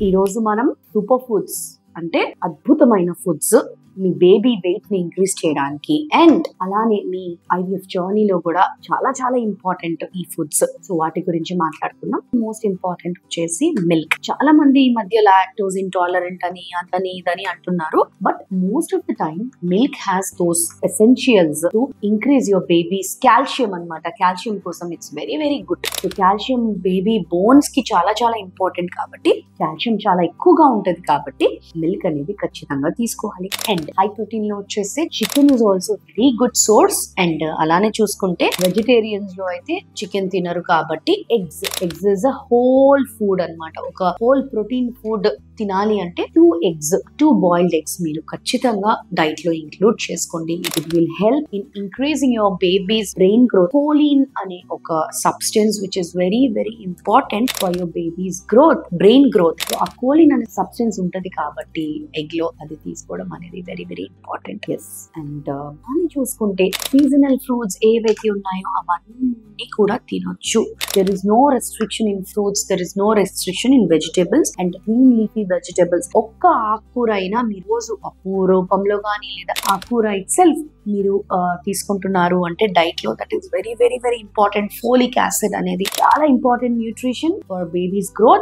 ఈ రోజు మనం సూపర్ ఫుడ్స్ అంటే అద్భుతమైన ఫుడ్స్ మీ బేబీ వెయిట్ ని ఇంక్రీజ్ చేయడానికి అండ్ అలానే మీ ఐవీఎఫ్ జర్నీలో కూడా చాలా చాలా ఇంపార్టెంట్ ఈ ఫుడ్స్. సో వాటి గురించి మాట్లాడుకుందాం. మోస్ట్ ఇంపార్టెంట్ వచ్చేసి మిల్క్. చాలా మంది ఈ మధ్య లాక్టోస్ ఇంటాలరెంట్ అని అదని ఇదని అంటున్నారు. But most of the time milk has those essentials to increase your babies calcium అన్నమాట. కాల్షియం కోసం it's very very good. So calcium baby bones కి చాలా చాలా ఇంపార్టెంట్ కాబట్టి కాల్షియం చాలా ఎక్కువగా ఉంటది కాబట్టి మిల్క్ అనేది ఖచ్చితంగా తీసుకోవాలి. అండ్ హై ప్రోటీన్ లో వచ్చేసి chicken is also very good source. And అలానే చూసుకుంటే వెజిటేరియన్స్ లో అయితే చికెన్ తినరు కాబట్టి eggs is a whole food అన్నమాట. ఒక హోల్ ప్రోటీన్ ఫుడ్ తినాలి అంటే 2 బాయిల్డ్ ఎగ్స్ మీరు ఖచ్చితంగా డైట్ లో ఇంక్లూడ్ చేసుకోండి. It will help in increasing your baby's brain growth. Choline అనే ఒక substance which is very very important for your baby's growth, brain growth. ఆ కోలిన్ అనే సబ్స్టెన్స్ ఉంటది కాబట్టి ఎగ్ లో అది తీసుకోవడం అనేది very very important. Yes. And అని చూసుకుంటే సీజనల్ ఫ్రూట్స్ ఏవైతే ఉన్నాయో అవన్నీ కూడా తినొచ్చు. There is no restriction in fruits, there is no restriction in vegetables and green leafy vegetables. ఒక్క ఆకుకూర అయినా మీరు రోజు పప్పు రూపంలో కానీ లేదా ఆకుకూర ఇట్ సెల్ఫ్ మీరు తీసుకుంటున్నారు అంటే డైట్ లో that is very very very important. Folic acid అనేది చాలా important nutrition for babies growth